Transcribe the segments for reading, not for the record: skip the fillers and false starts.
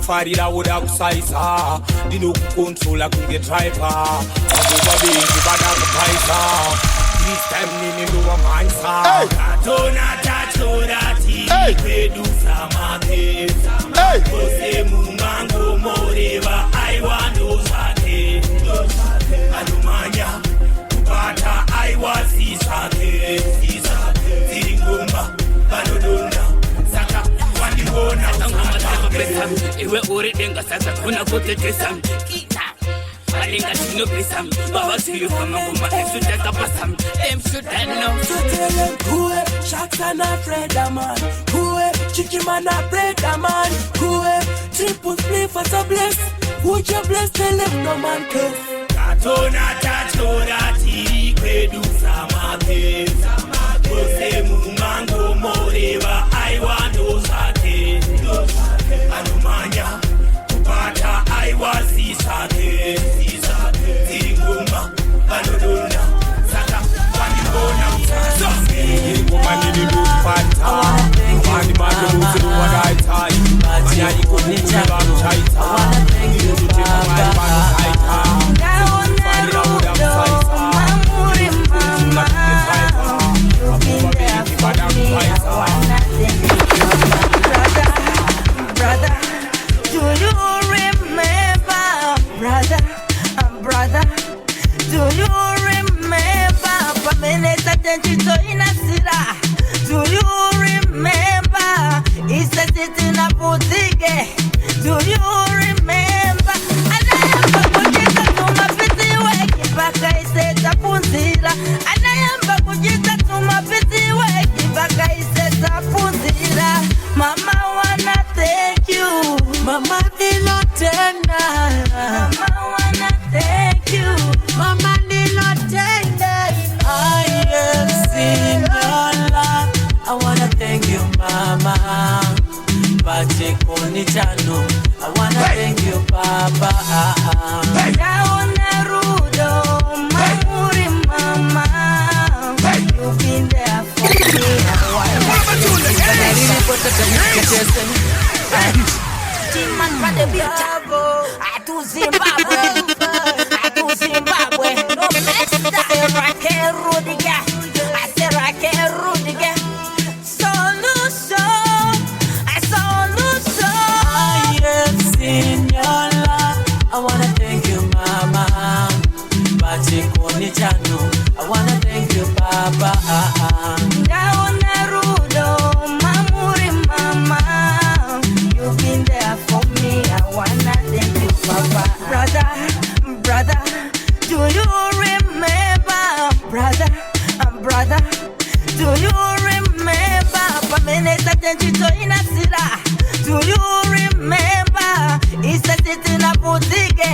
Farira woda kusaisa dino kukontrola kunge driver abuba bengi bada kupaisa this time nini ndo wa mansa tona ti kwedu samake kose mungango moreva I want to sake anumanya kupata I want sisake tingumba banodona saka wandibona iwe uri denga sasa kuna kutetesam kita alinga sino pesam baba siyo kama ngoma exuta pasam them should know so tell them kuwe shakana freda man kuwe chikimana freda man kuwe triple play for the bless would you bless tell them no man curse tona ti kwedu samake kose mumango moreva I want to sake anumanya kupata aiwasi sake tingumba banodona saka wanibona usake ngoma nini kupata wani bado muzuru wadaita manya iko nini babu chaita nini tutema wani babu chaita fani rauda msaisa mamuri mama abuwa beki bada msaisa brother, do you remember, brother, do you remember, pameneza tenjito inasira, do you remember, isa titi na putige, do you remember, anayamba kujita tumapiti weki, baka iseta punzira, anayamba kujita tumapiti weki, baka iseta punzira, mama wanna thank you, mama dilo tena, mama wanna thank you, mama dilo tena. I have seen your love, I wanna thank you, mama. Bache koni chano, I wanna thank you, papa. Naona rudo, mamuri mama, you've been there for me. Man for the beat, I do Zimbabwe, no mess that. Raquel Rudiger, channel. I wanna thank you, Papa. Ndaona rudo, mamuri mama. You've been there for me. I wanna thank you, Papa. Brother, do you remember? Brother, do you remember? Pameneza tenjito inasira. Do you remember? Isa siti na boutique.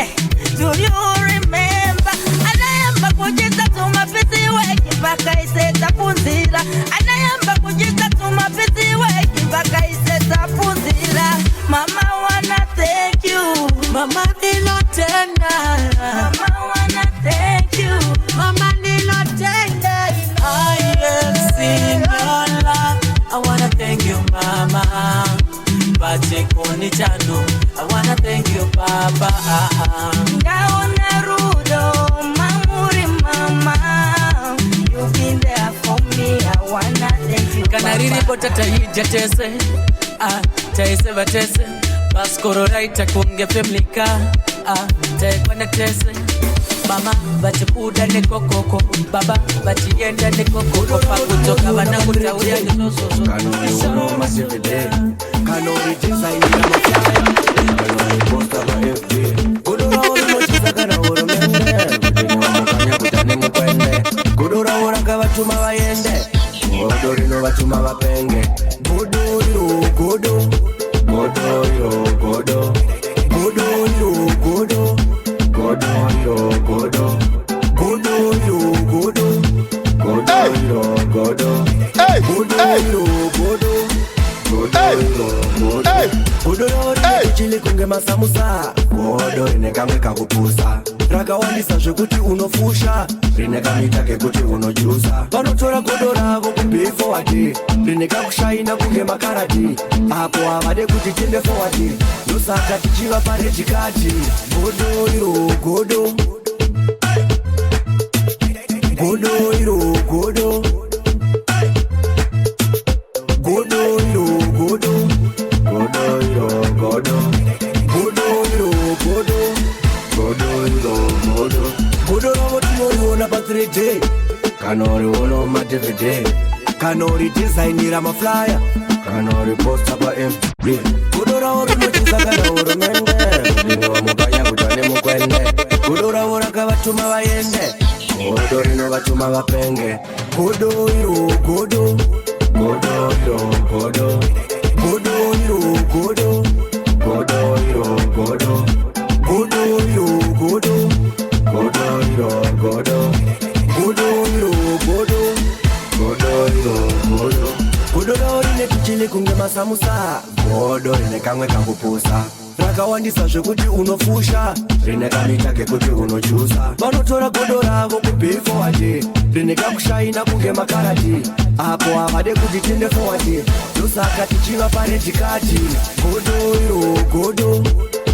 Do you remember? Anayamba kujita tumapiti weki baka iseta punzira. Anayamba kujita tumapiti weki baka iseta punzira. Mama wanna thank you. Mama nilo tena. Mama wanna thank you. Mama nilo tena. I have seen your love. I wanna thank you, Mama. Bachekoni channel. I wanna thank you, Papa. Ndaona rudo, mamuri mama. You've been there for me. I wanna thank you, Papa. Kanariri potata hija tese. Tese batese. Baskoro raita kunge femlika. Taekwana tese. Mama bachipuda ne kokoko. Baba bachienda ne kokoko. Pakutoka banakutauria nizosozo. Kanori massive day. Kanori design na mafaya. Kanori posta ba FD. Godora ora mochiza kana ora mende. Kanya kutane mukwende. Godora ora kabatuma bayende. Godori no batuma bapenge. Godoro godo. Godoro godo. Godoro godo. Godoro godo. Godoro godo. Godoro godo. Hey, godoro godo. Chile kunge masamusa Kodo rinekamwe kakupusa Rakawandisa zvekuti unofusha Rinekamitake kuti unojusa Vanotora godo ravo kubei forward Rinekakushaina kunge makarati Apo havade kuti tende forward Ndosaka tichiva parejikati Godo iro godo Godo iro godo Godo iro godo Godo iro godo Godo iro godo Godo iro godo Godo robo tinoriona pa 3D Kanoriona ma DVD Kanori designira ma flyer Kanori posta pa FB Godo robo rinochiza kana urumende Ndinwa mukanya kutane mukwende Godo robo rakavatuma vayende Godo rino vatuma vapenge Godo iro godo Godo iro godo Godo iro godo Godo iro godo Godo iro godo Godo iro godo Godo iro godo Godo iro godo Godo rao rine tichile kunge masamusa Godo rine kamwe kakupusa Rakawandisa zvekuti unofusha Rinekamitake kuti unojusa Vanotora godo ravo kubei forward Rinekakushaina kunge makarati Apo havade kuti tende forward Ndosaka tichiva parejikati Godo iro godo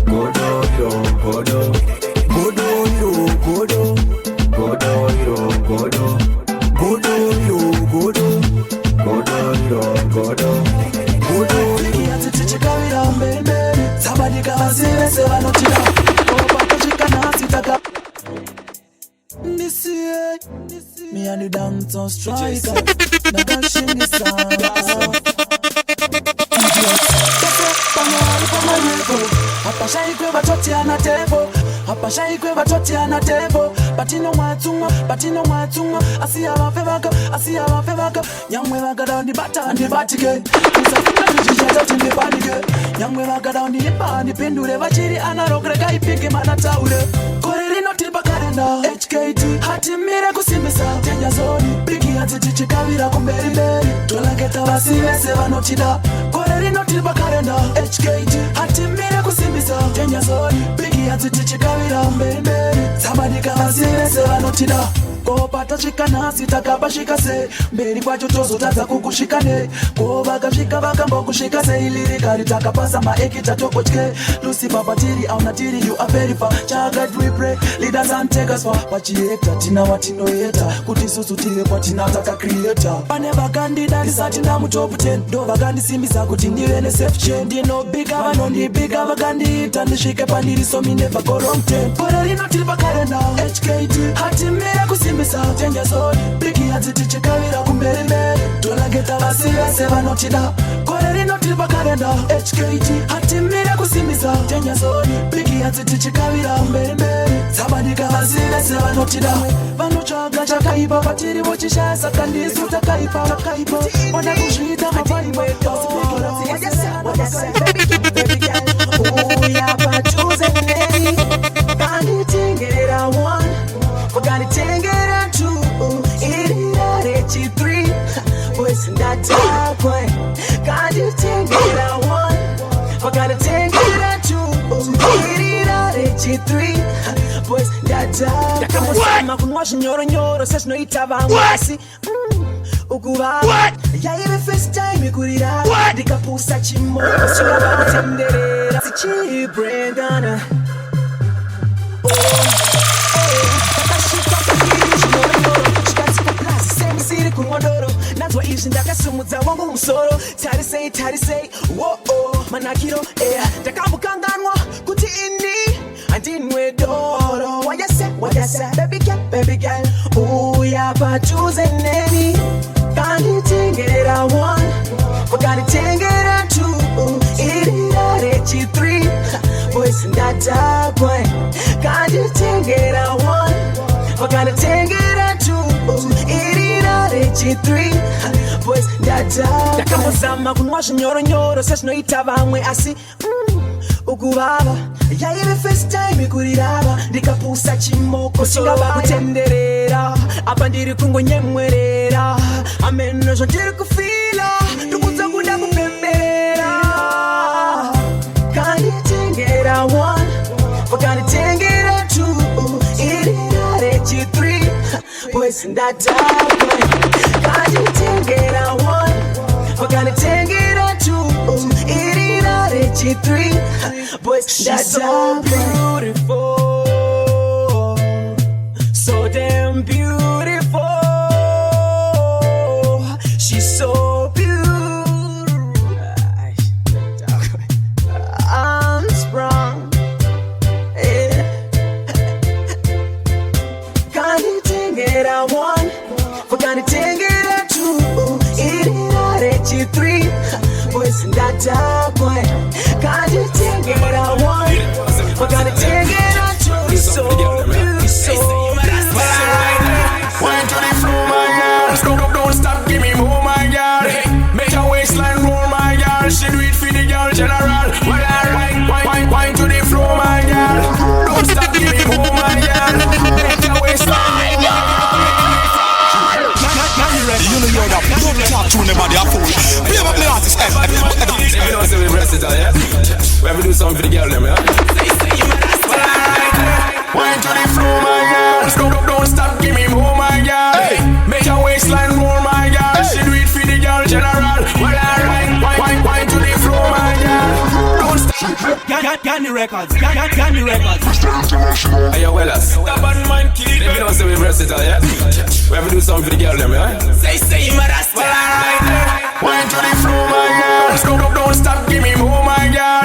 Godo iro godo Godo iro godo Godo iro godo Godo iro godo Godo iro godo Godo iro tichikavira mbemberi Sabadika vasivese vanotida Kopatochika nasitaka Nisie Me and the dance on striker Nagashini sound Hapa shaikwe batotiana tempo Hapa shaikwe batotiana tempo Batino mwatunga Asiya wafebaka Nyamwe waga down the bata and the batike Kusafuna tujijata tindi panike Nyamwe waga down the ipa and the pendule Vachiri anarokreka ipike manataule Koreri noti bakarenda HKT Hati mire kusimbisa Tenya zoni Piki hati tichikavira kumberi mberi Tolaketa vasivese vanotida Koreri noti bakarenda HKT Hati mire kusimbisa Tenya zoni Piki hati tichikavira kumberi mberi Sabadika vasivese vanotida Kopata chikana sitakapa shikase Mberi kwacho tozo tata kukushikane Kovaka shika vaka mboku shikase Ilirika ritaka pasa maeki tatokochke Lucy papatiri au natiri you are very far Chaga dripre leaders and takers for Pachieta tina watino yeta Kutisusu tire kwa tina taka creator Pane vakandida nisatina mutopu 10 Do vakandi simbisa kuti ndiwe NSF chain Dino biga vanondi biga vakandi ita Nishike pandiri so mi never go wrong 10 Kore rino tilipa karenda HKT Hati mire kusimba kusimbisa chenja zoni biki atitichikavira kumberi mberi tolageta vasivese vanotida gore rinoti pakarenda HKT hatimire kusimbisa chenja zoni biki atitichikavira kumberi mberi zabadika vasivese vanotida vanotsvaga chakaipa patiri vochishaya saka ndisu takaipa wana kuzviita mavaipa Tengera one, forgot to tengera two, irirarechi three, boys in that top way. Got you tengera one, forgot to tengera two, irirarechi three, boys in that top way. Takama kunwasha nyoro says no itava mwasi. Ukubaba, ya ibe first time ikurira, dikapusa chimo, sura batenderera, sichi Brendana. Nazwa izvi ndakasimudza wangu musoro tarisei manakiro ndakambokanganwa kuti ini handinwe doro wajasa baby girl uya padhuze neni kanditengera one wakanditengera two irirarechi three boys ndatabwe kanditengera one wakanditengera two irirarechi three boys ndatabwe ndakambozama kunwa zvinyoronyoro sezvinoita vamwe asi ukuvava yaive first time ikurirava ndikapusa chimoko chingava kutenderera apa ndiri kungonyemwerera ameno zvandiri kufila ndikudza kuda kupemberera kanditengera one wakanditengera two irirarechi three boys ndatabwe kanditengera one wakanditengera two irirarechi three boys she's so beautiful, so damn beautiful. She's so beautiful. I'm sprung. Kanditengera one, wakanditengera two, irirarechi three. Boys ndatabwe kanditengera one, wakanditengera two. So beautiful. Wine to the floor, my girl. Don't stop, give me more, my girl. Make your waistline roll, my girl. She do it for the girl general. Well, alright, wine to the floor, my girl. Don't stop, give me more, my girl. Make your waistline roll, my girl. You know you're the don't talk to anybody, I fool. Play up the artist, You know, say we versatile, yeah? We have to do something for the girl, them, yeah? Wine to the floor, my girl. Don't stop, give me more, my girl. Make your waistline roll, my girl. She do it for the girl general. Well, alright, wine to the floor, my girl. Don't stop. Gani Records. Hey, yo, Wellas. Stubborn man, kid. You know, say we versatile, yeah? We have to do something for the girl, them, yeah? Say, you must. Well, alright. Wine to the floor, my girl. Don't stop, give me more, my girl.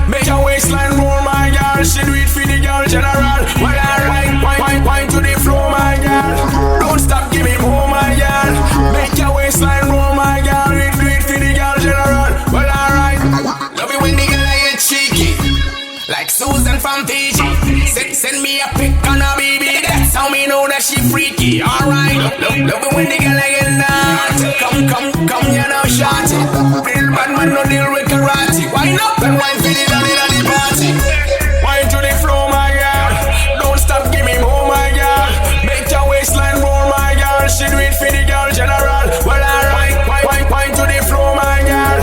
Make your waistline roll, my girl. She do it for the girl general. Well, alright, wine to the floor, my girl. Don't stop, give me more, my girl. Make your waistline roll, my girl. Do it for the girl general. Well, alright. Love it when the girl get cheeky, like Susan from TG. Send me a pic on a baby. That's how me know that she freaky. Alright. Love it when the girl get naughty. Come, you know, shorty. Real bad man no deal with karate. Wine up and wine for the daddy at the party. Wine to the floor, my girl. Don't stop, give me more, my girl. Make your waistline roll, my girl. She do it for the girl general. Well, alright. Wine to the floor, my girl.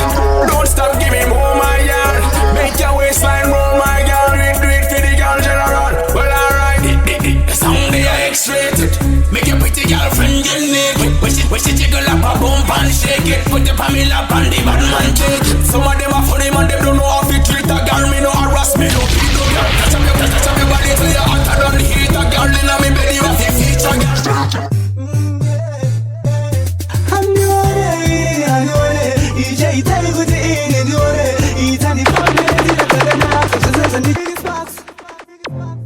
Don't stop, give me more, my girl. Make your waistline roll, my girl. Do it for the girl general. Well, alright. Someday I X-rated. Make your pretty girlfriend get naked. When she jiggle up a bump and shake it. Put the Pamela on the bad man take it. Some of them are funny man, they don't know how to treat a girl. Me no harass me, no beat no girl. Touch up your body till you're hotter than the heat. A girl in a me belly with the feature girl. 이제 이탈이 굳이 이게 노래 이탈이 뻔해 네가 그러나 그래서 네 biggest box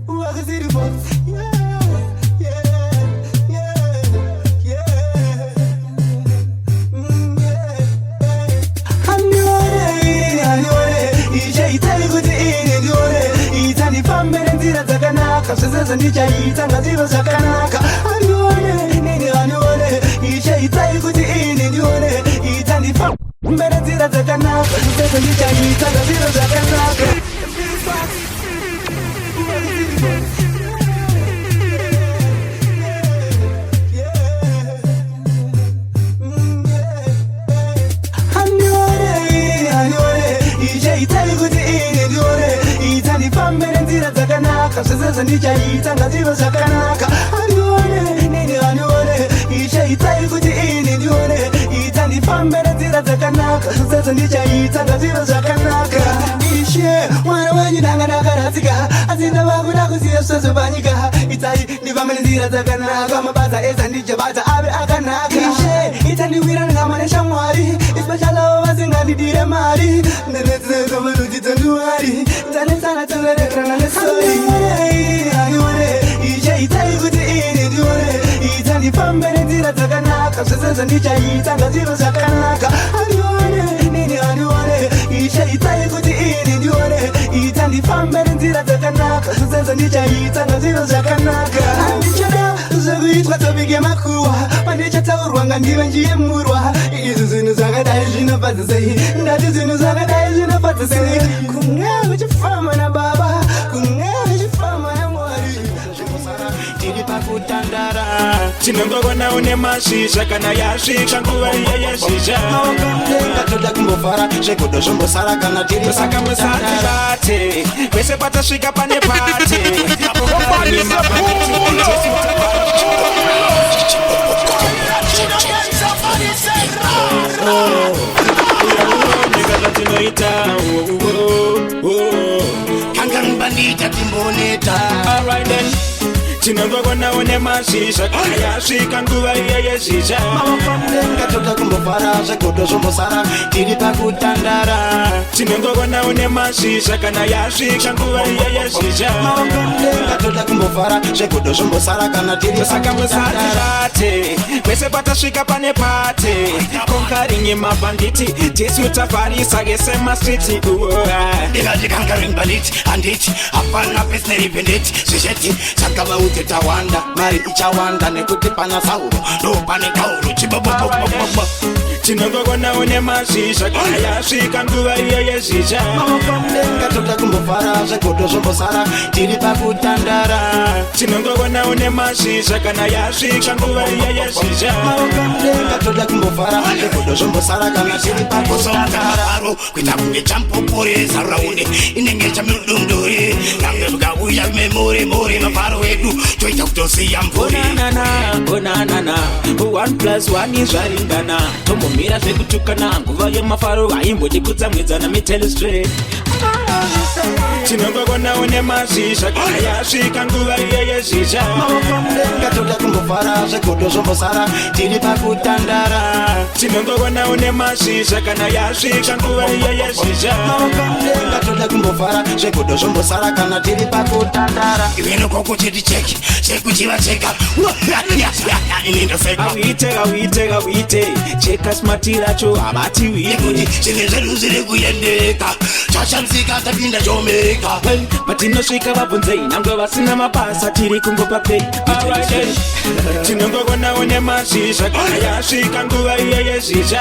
우와 그 city box yeah zvakanaka zvese ndichaita ngazvive zvakanaka anione nini anione ichaitai kuti ini ndione ita ndifa mbere nzira dzakanaka zvese ndichaita ngazvive zvakanaka zvese ndichaita ngazvive zvakanaka anione nini anione ichaitai kuti ini ndione ita ndifambe nenzira dzakanaka zvese ndichaita ngazvive zvakanaka ishe mwana wenyu ndanga ndakarasika asi ndava kuda kuziva zvose panyika itai ndifambe nenzira dzakanaka mabasa ese ndichabata ave akanaka ishe ita ndiwira ngama neshamwari especially vasingandidire mari ndenedzinezomenudzidza ndiwari tanesana toverekrana nesori ichaitai kuti ini ndione ita ndifambe nenzira dzakanaka zvese ndichaita ngazvive zvakanaka anione nini anione ichaitai kuti ini ndione ita ndifambe nenzira dzakanaka zvese ndichaita ngazvive zvakanaka handichada zvekuitwa topike makuwa pandichataurwa ngandive njiyemurwa izvi zvinhu zvakadai zvinofadzisei ndati zvinhu zvakadai zvinofadzisei kunge uchifamba nababa kunge uchifamba namwari tiri pakutandara tinongogona une mashizha kana yasvika nguva iya yezhizha ngatoda kumbofara zvegodo zvombosara kana tiri saka musatirate kwese patasvika pane pate kanganbanita timboneta alright then tinongogona une mashizha kana yasvika nguva iya yezhizha ngatoda kumbofara zvegodo zvombosara tiri pakutandara tinongogona une mashizha kana yasvika nguva iya yezhizha ngatoda kumbofara zvegodo zvombosara kana tiri saka musatirate kwese patasvika pane pate konkarinye mabhanditi tisu tafarisa gese mastriti ndikati conquering bandit handiti hapana pesneri pendeti zvisheti sakava tawanda mari ichawanda nekuti pana sauro ndo pane tauro chibobobobobobo tinongogona une mashizha kana yasvika nguva iya yezhizha ngatoda kumbofara zvegodo zvombosara tiri pakutandara tinongogona une mashizha kana yasvika nguva iya yezhizha ngatoda kumbofara zvegodo zvombosara kana tiri pakutandara kuita kunge champoporeza raunde inenge chamudunduri namwe mukauya memori mafaro edu toita kutosiya mvuri onanana 1+1 izvaringana tomumira zvekutukana nguva yemafaro haimbodikudza mwedzana mitele straight tinongogona une mashizha kana yasvika nguva iya yezhizha ngatoda kumbofara zvegodo zvombosara tiri pakutandara tinongogona une mashizha kana yasvika nguva iya yezhizha ngatoda kumbofara zvegodo zvombosara kana tiri pakutandara iveno koko cheti cheki sekuchivacheka awite cheka smatiracho havati wikuti zvimwe zvedu zviri kuyendeka chashamsika tapinda chomeka patinosvika vabvunzei nangwe vasina mabasa tiri kungopa pei tinongogona une mashizha kana yasvika nguva iya yezhizha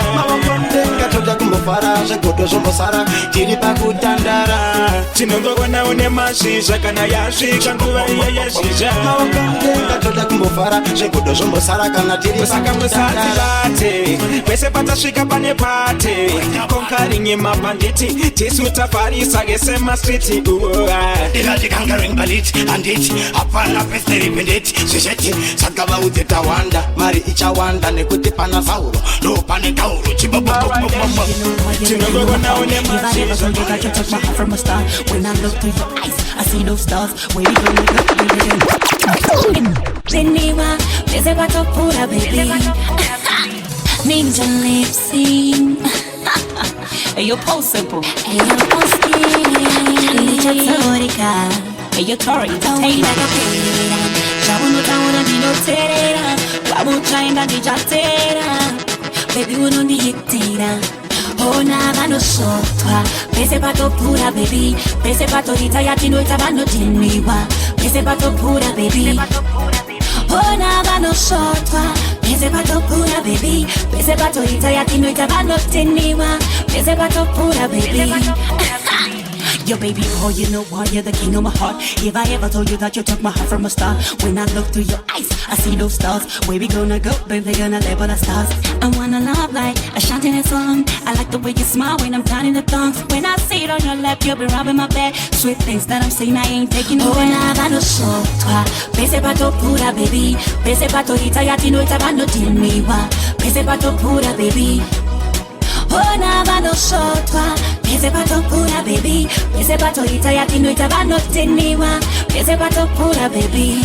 ngatoda kumbofara zvegodo zvombosara tiri pakutandara tinongogona une mashizha kana yasvika nguva iya yezhizha ngatoda kumbofara zvegodo zvombosara kana tiri saka musatirate kwese patasvika pane pate konkarinye mabhanditi tisu tafarisa gese mastriti ndikati conquering bandit handiti hapana pesneri pendeti zvisheti sakava udze tawanda mari ichawanda nekuti pana sauro ndo pane tauro chibobobobobobo tinongogona une mashizha from a star when I look through your eyes I see those stars where you go Beniwa, pese pato pura baby Ninja lip sync Ayo possible Ayo possible Ninja teorica Ayo tori entertainer Shabuno tauna dino terera Wabu chainda ninja tera Baby uno ni hitera Ona vano sotwa Pese pato pura baby Pese pato rita ya tino ita vano tiniwa pese bato pura baby. Oh na vano shotwa, pese bato pura baby. Pese bato ita ya tino ita vano teniwa, pese bato pura baby. Yo baby boy, you know what, you're the king of my heart. If I ever told you that you took my heart from a star, when I look through your eyes, I see those stars. Where we gonna go, baby, gonna live on the stars. I wanna love like a chanting song. I like the way you smile when I'm down in the thongs. When I see it on your lap, you'll be rubbing my back. Sweet things that I'm saying, I ain't taking away. Oh, na vano so toi, pese bato pura baby. Pese bato ita yatino ita vano tiniwa. Pese bato pura baby. Oh na vano so toi, pese bato pura baby. Pese bato ita yatino ita vano tiniwa. Pese bato pura baby.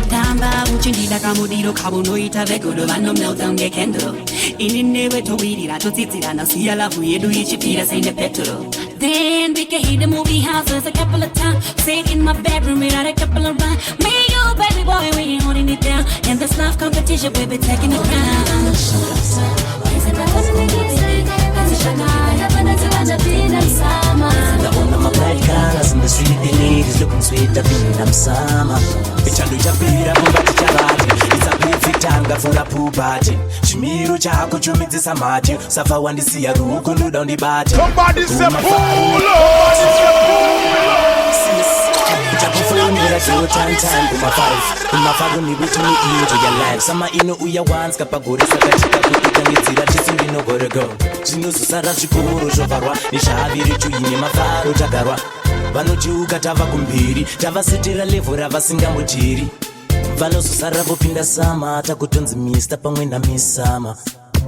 Tamba uchindida kamudiro kabuno ita vekudo vano meltdown gekendo. Ininewe toirira totitira na siya lavu yedu ichipira saine petro. Then we can hit the movie houses a couple of times. Sit in my bedroom without a couple of rhymes. Me, you, baby boy, we ain't holding it down. And this love competition, we be taking it round. The one of my bright colors in the street, the ladies looking sweet, the beat I'm summer. Echando chapira kumbati chavati, it's a perfect time gafuna pubati. Chimiro chako chumidzisa mati, safa wandisiya ruko nuda undibati. Somebody say pull Chakufunira chiro time kumafaru ni vitu ni into your life. Sama ino uya once kapagoresa katika kuitangidzira chisuri no gotta go. Zvinozosara zvikuru zvovarwa nishaviri chuine mafaro tagarwa. Vanochiuka tava kumbiri tavasitira level ravasingambutiri. Vanozosara vopinda sama takutonzi mista pamwe namisama.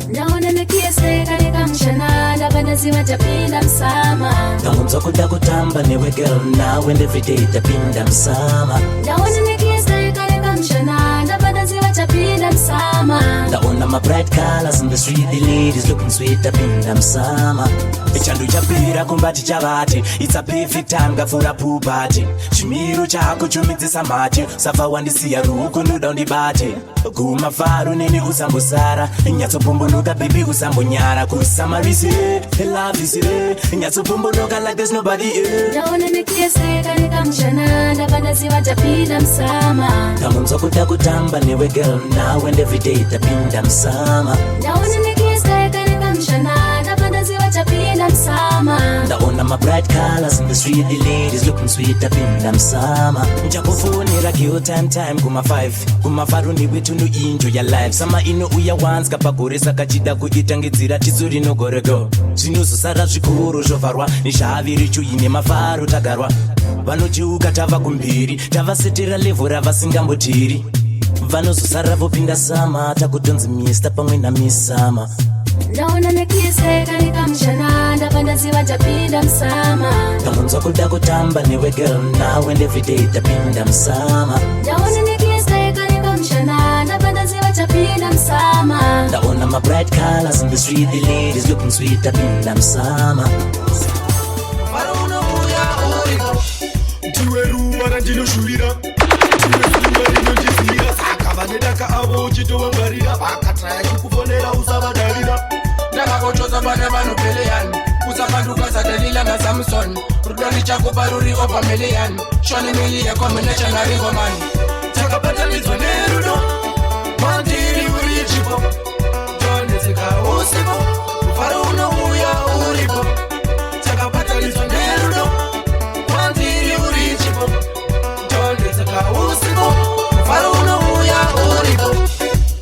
Naona nekieseka nikamushana ndabanaziwa tapinda msama. Ndangonzwa kuda kutamba newe girl now and every day tapinda msama. Naona nekieseka nikamushana ndabanaziwa tapinda msama. Ndaona my bright colors in the street, the ladies looking sweet tapinda msama. Echando chapira kumbati chavati, it's a perfect time gafura pubati. Chimiro chako chumidzisa mati, safa wandisiya ruko nuda undibati. Kumafaru nini usambosara, nyatsopombonoka baby usambonyara. Kusamarise, love is it, nyatsopombonoka like there's nobody else. Naona nekieseka nikamushana ndabanaziwa tapinda msama. Ndangonzwa kuda kutamba newe girl now and every day tapinda msama. Naona nekieseka nikamushana ndabanaziwa tapinda msama. Ndaona my bright colors in the street, the ladies looking sweet tapinda msama. Njakufunira kiyo time kuma 5 kumafaru ni witu nu enjoy your life. Sama ino uya once kapagoresa kachida kuitangidzira tizuri no gorego. Zvinozosara zvikuru zvovarwa nishaviri chuine mafaro tagarwa. Vanochiuka tava kumbiri tavasitira level ravasingambutiri. Vanozosara vopinda sama takutonzi mista pamwe namisama. Naona nekieseka nikamushana ndabanaziwa tapinda msama. Ndangonzwa kuda kutamba newe girl now and every day tapinda msama. Naona nekieseka nikamushana ndabanaziwa tapinda msama. Ndaona my bright colors in the street, the ladies looking sweet tapinda msama. Tiwe ruwa randinoshuvira, tiwe simba rinondizira. Saka vanedaka avo uchitowangarira, vakatraya kukufonera usavadarira. Ndakakotoza vana vanopeleyani, usapanduka zadelila na Samson. Rudoni chako paruri opa meleyani, shoni mili ya combination ringomani. Takapatanidzwa nerudo, mandiri urichipo. Tonetseka usipo, mufaro unouya uripo. Takapatanidzwa nerudo, mandiri urichipo. Tonetseka usipo, mufaro unouya uripo.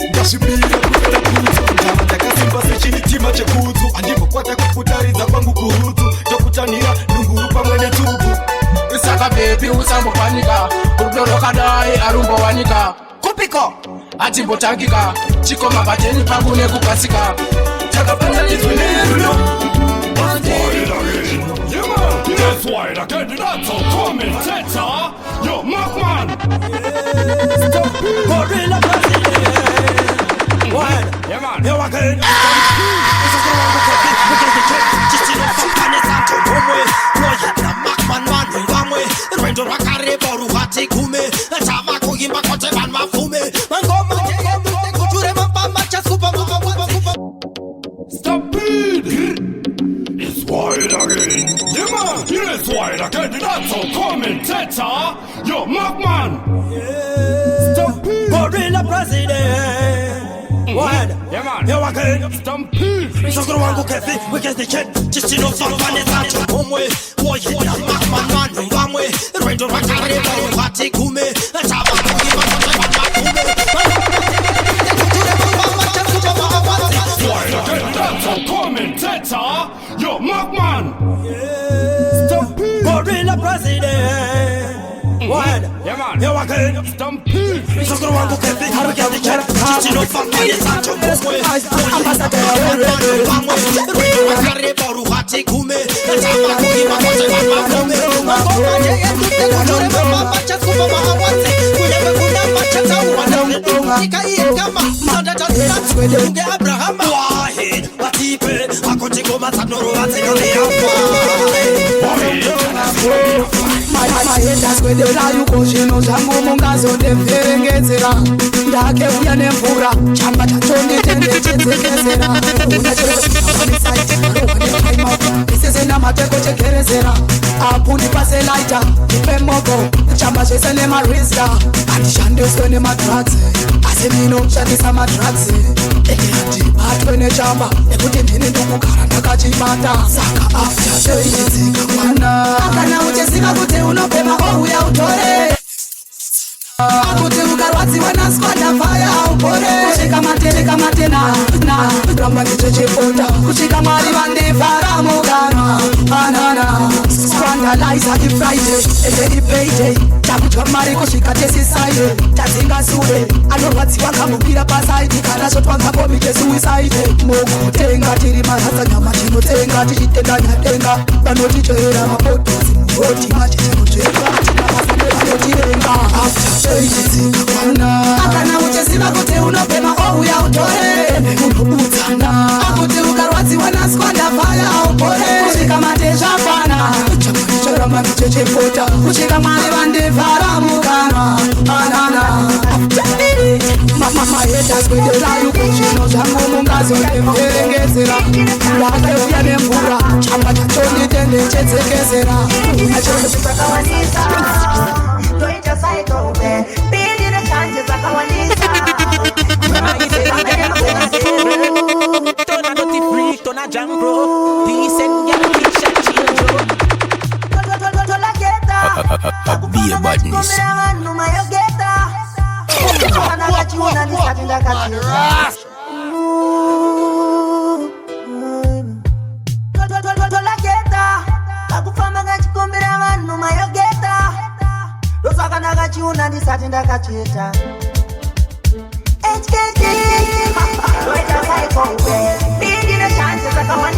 Ndashibira kupera kutu, ndava ndakasimba sechinitima chekutu. Andimbokwata kukutaridza kwangu kurutu, tokutanira ndunguru pamwe netubu. Saka baby usambopanika, urudoroka dai arumbowanika. Kupiko atimbotangika, chikoma pateni pangu nekukasika. Takapatanidzwa nerudo, That's why I can't do that, so come and teta. Yo, Markman. Gorilla Yeah, man. Yo, again. Stop it. It's wide again. Yeah, man. Yes, wide again. That's so come and teta. Yo, Markman. Gorilla president. What? Yeah, man. Yo, again. Stampede. So go and go get it. We get the kid. Just you know, some fun is out your home way. Boy, you know, man, one way. Right to right, I party kume. Let's have a commentator. Yo, Markman. Gorilla president. What? Yeah, man. Yo, again. Stampede. So go and go get it. We get the kid. Just you know, some fun is out your home way. Ambassador, one way. Right to right, party kume. Let's have a maendaswedera yuko zvino zvangu mungazondemverengedzera ndakeuya nemvura chamba chachonditendechedzekezera isisina mateko chekerezera apundi paselaita ipemoko chamba zvese nemariska andishandiswe nemadrugs asi minoshandisa madrugs ndibatwe nechamba nekuti ndini ndokugara ndakachibata saka after seidzika mwana kana uchisika kuti unopema ouya utore akuti ukarwadziwa naskwada faya upore kusvika matena ramba ndichechipota kusvika mwari vandivhara mukanwa anana scandalize ifriday ende ipayday takudya mari kusvika tesisaide tadzinga sure anorwadziwa kamubira pasaidi kana zvotwangakomi tesuwisaide mukutenga tiri maradza nyama tinotenga tichitendanyadenga vanoticherera mapotosi muroti machechekutvenga tinavasandevanotirenga akana uchiziva kuti unopema ouya utore unobudzana akuti ukarwadziwa naskwanda faya upore kusvika matezvakwana choramba ndichechepota kusvika mari vandivhara mukanwa anana maedaswederaruko zvino zvangu mungazondemverengedzera ndakeuya nemvura chamba chachonditendechedzekezera Toita cycle, build in the chances of our Tona dirty freak, tona jam bro. Decent girl, kitchen chill be a badness. ndakachita HKT Toita cycle, build in the chances of our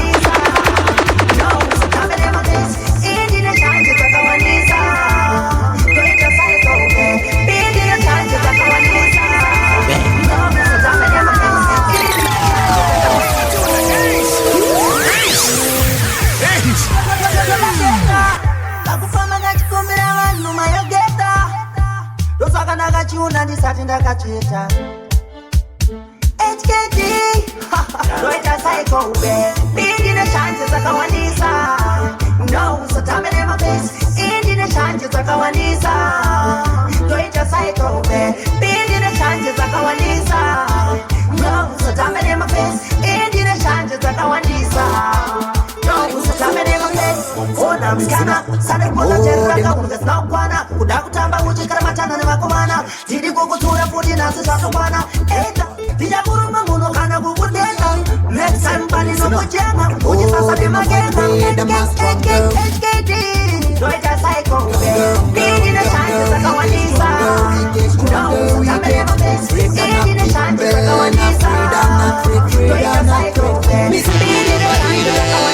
ndakachita HKT Toita cycle, build the chances of our no, so tell me never face in the chances of our Toita cycle, build the chances of our no, so tell me never face in the chances of our no, so tell me never face ona mskana sana kuza cheraka ungesna kwana kudakutamba uchikara matana ne makomana tiri kukutura futi nasu satokwana eta tija kuruma muno kana kukuteka next time bali no kujenga uchisasa de magenda HKT Toita cycle building the chances of our no never face in the chances of our Toita cycle building the chances of our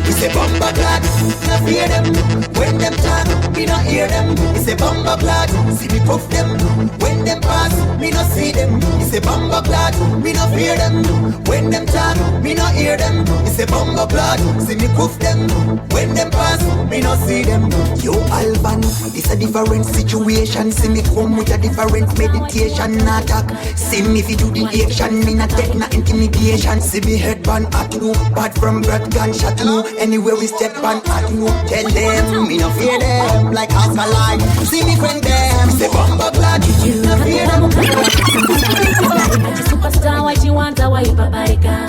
It's a bomber clad, not fear them. When them talk, me not hear them. It's a bomber clad, see me puff them. When them pass, me not see them. It's a bomber clad, me not fear them. When them talk, me not hear them. It's a bomber clad, see me puff them. When them pass, me not see them. Yo Alban, it's a different situation. See me come with a different meditation attack. See me if you do the action, me not take no intimidation. See me headband at you, bad from breath gunshot you. Anywhere we step on at you, tell them, me no fear them. them like alkaline. See me friend them, say bumper blood. No fear them. Superstar, why you want a white paprika?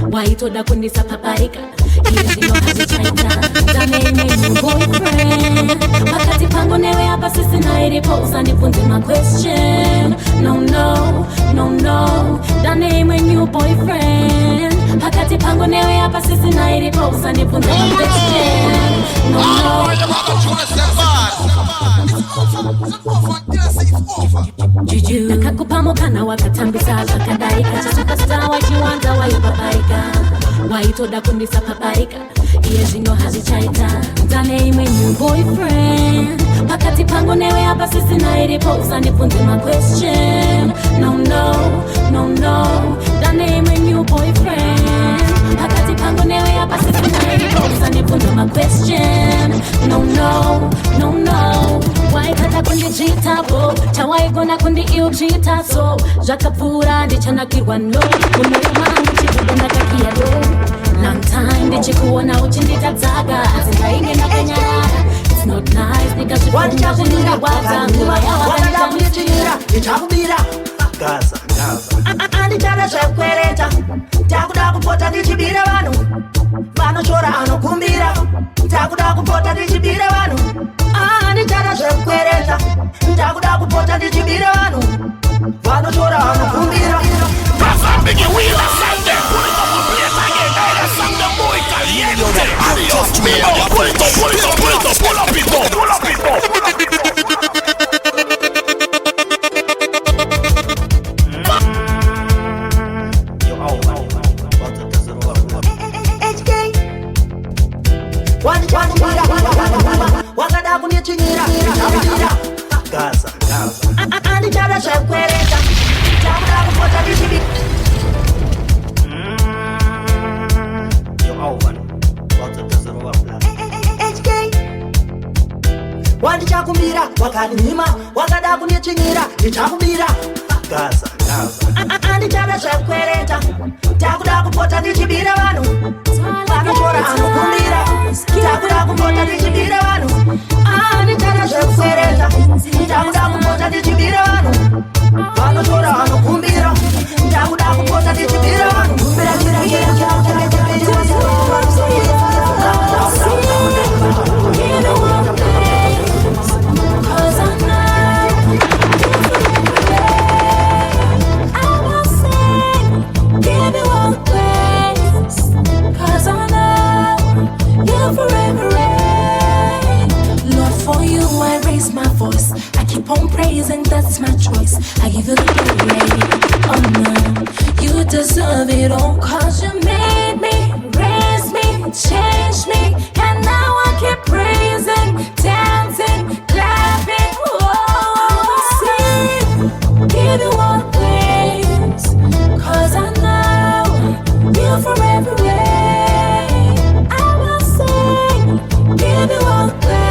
Why you told her couldn't this a paprika? Easy no has a China. The name is your boyfriend. Wakati pango newe hapa sisi na iri pose and ipunzi my question. No, no, no, no. The name is your boyfriend. Wakati pango newe hapa sisi na iri pose and ipunzi my question. No, no. Juju Kakupamo kana wakatambisa kakadaika cha superstar wajiwanda waibabaika waitoda kundisa paparika iyezino hazichaita Dane ime new boyfriend Pakati pango newe hapa sisi na iriposa nifunze my question No, no, no, no Dane ime new boyfriend Pakati pango newe hapa sisi na iriposa nifunze my question No, no, no, no Why kata kundi jita bo Chawai gona kundi iyo jita so Jakapura di chana kiwano Kumuruma mchibuda na kakia do Long time di chikuona uchindi tataga Azinga inge na kanyara It's not nice because you Wani chakundira Wani chakundira Ichakundira Gaza Andi chana shakwereta Takuda kupota dichibira vanu Vano chora anokumbira Takuda kupota dichibira vanu Andi chana shakwereta Takuda kupota dichibira vanu Vano chora anokumbira Gaza biggie wheel aside there. Pull it up and play it again. That song the boy caliente. Adios me. Pull it up, pull it up, pull it up. Pull up it up, pull up it up. Wakada kunichinyira Gaza Andi chana shakwereta Takuda kupota dichibira Wandi chakumbira wakaninyima wakada kunichinyira ichakumbira Gaza Andi chana shakwereta Takuda kupota dichibira vanu Vano chora anokumbira Takuda kupota dichibira vanu Andi chana shakwereta Takuda kupota dichibira vanu Vano chora anokumbira Takuda kupota dichibira vanu Praising, that's my choice. I give you the glory. Oh no, you deserve it all. Cause you made me, raised me, changed me. And now I keep praising, dancing, clapping. Oh, sing, give you all praise. Cause I know you forever reign. I will sing, give you all praise.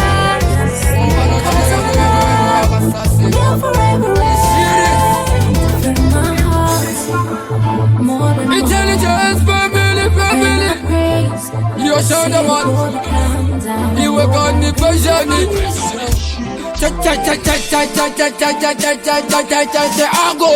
You're forever in my heart. More than intelligence, family. You're so the one. You work on the version. I go.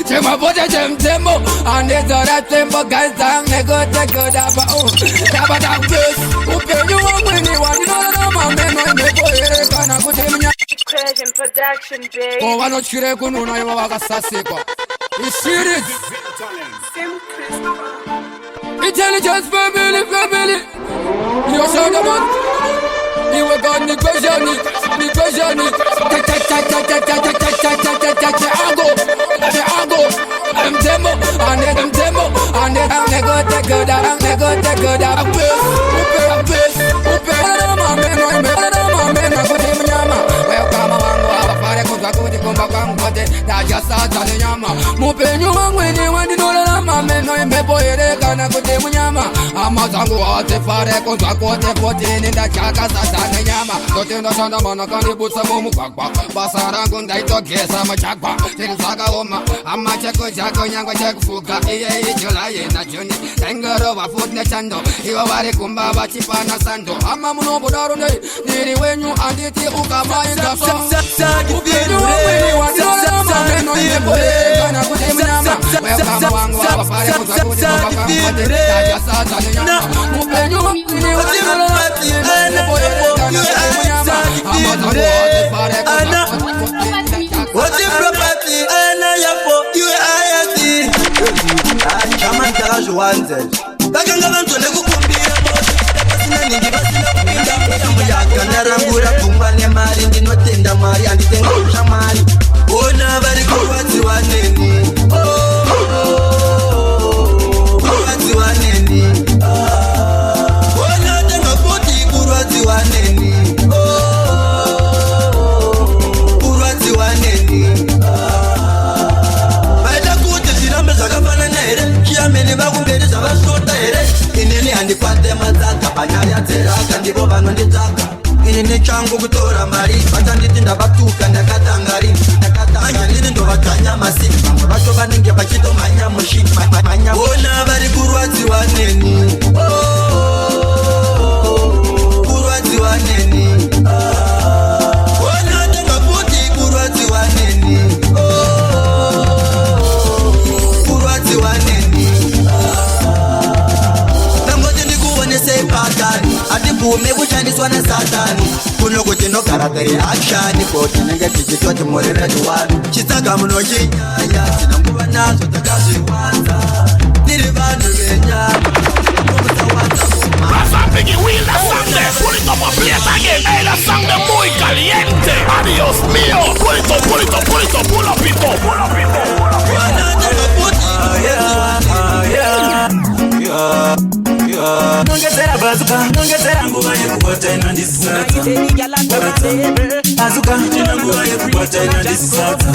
Chema bote tempo, and it's all that tempo. Guys, I'm nego take that but I'm blessed. Upe you want when you want, you know my man, my boy, gonna go tell me. Creation production, babe. Oh, I don't share kuno na yo wakasaseko. You see it? Intelligence family. You're so the one. You were gone the question. I go. I'm demo, and I'm nego take that. Mupenyu wangu ni wandi dola na mame no imepo ere kana kuti munyama amazangu ose fare kunzwa kote potini ndachaka satane nyama kuti ndashanda mana kandibutsa mumugwagwa basa rangu ndaitogesa machagwa tirizakaoma amacheko chako nyangwa chekufuga iye ijola yena joni ndaingarova futi nechando ivo vari kumba vachipana sando ama munombodaro ndei ndiri wenyu anditi ukamaindaso upenyu wamweni wandorama meno yekoekana kuti munyama wekama wangu wavafare kunzwa kuti muvakamote ndachasatane nyama upenyu wamweni wandorama What's your property? And I am for you, I see. Come and tell us you want it. Baganga to the Kukumbia, Kanarangura, Kumbane Mari, Notinda Mari, and the Shamari. Oh, never go what you want any. Oh, what you want any. Oh, nothing about you, what you want any. Ndikwate mazaka banyaya teraka ndibo vanonditaka ini changu kutora mari vatanditi ndavatuka ndakatangari ndiri ndovatanya masiku vamwe vacho vanenge vachitomhanya mushini ona vari kurwadziwa neni kurwadziwa neni ona tengafuti kurwadziwa neni kurwadziwa neni sepatani atibvume kushandiswa nesatani kuno kuti nogarakari akshani koti nenge tichitoti murireti wanu chitsaka munochinyaya tina nguva nazo takazviwanza tiri vanhu venyama Nongezera bazuka, nongezera nguva yekubata ina ndisisata bazuka, tina nguva yekubata ina ndisisata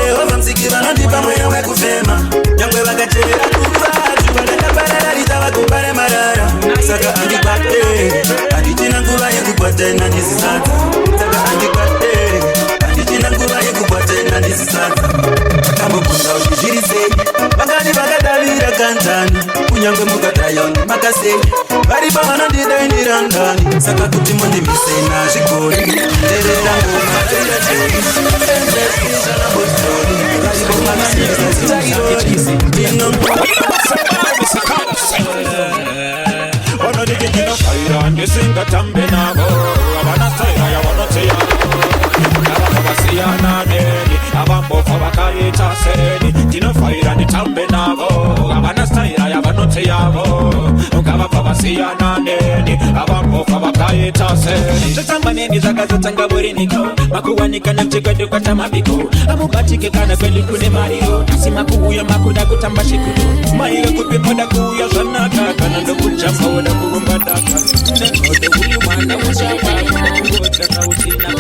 Jehova mziki vanondipa mweya wekufema nyangwe vakachera kuvatu vanakaparara ritava kupare marara saka andibate anditina nguva yekubata ina ndisisata saka andibate anditina nguva yekubata ina ndisisata akambobvunza uchizvirisei vakati vakadavira kanzani kunyangwe mukatayoni makasei varipa vanondidainira ndani saka kuti mundimisei nazvigori ndererangoma vanodikindinofaira ndisingatambe navo avanasairaya vanoteya avasiyana neni avambofa vakaita seni ndinofaira nditambe navo avanasairaya vanoteyavo ukavabva vasiyana neni avambofa vakaita seni zvotamba neni zvakazotanga buriniko makuwanika nechekwedu kwatamabiko amubatike kana kwedu kune mariro asi makuuya makuda kutamba chikudu maire kupi moda kuuya zvanaka kana ndokujamba woda kurumba daka nengode uyu mwana uchavaongodzaka usina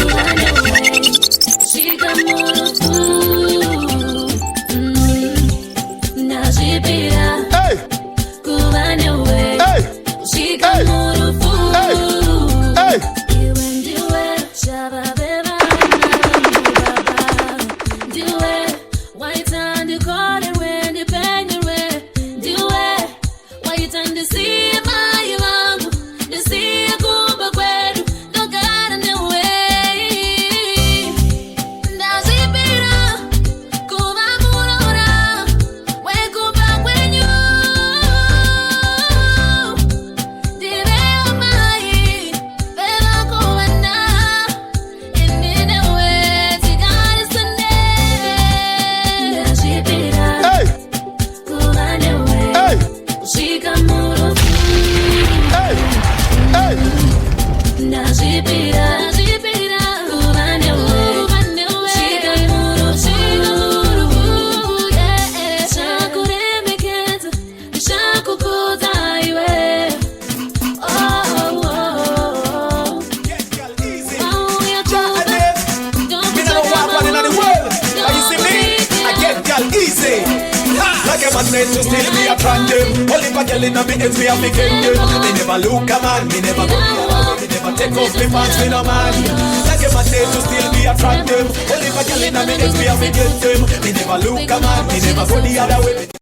Like a man said to still be attract them. Only if a girl in a me head, me have to get them. Me never look a man, me never go me never take off me pants, me no man. Like a man said to still be attract them. Only if a girl in a me head, me have to get them. Me never look a man, me never go the other way.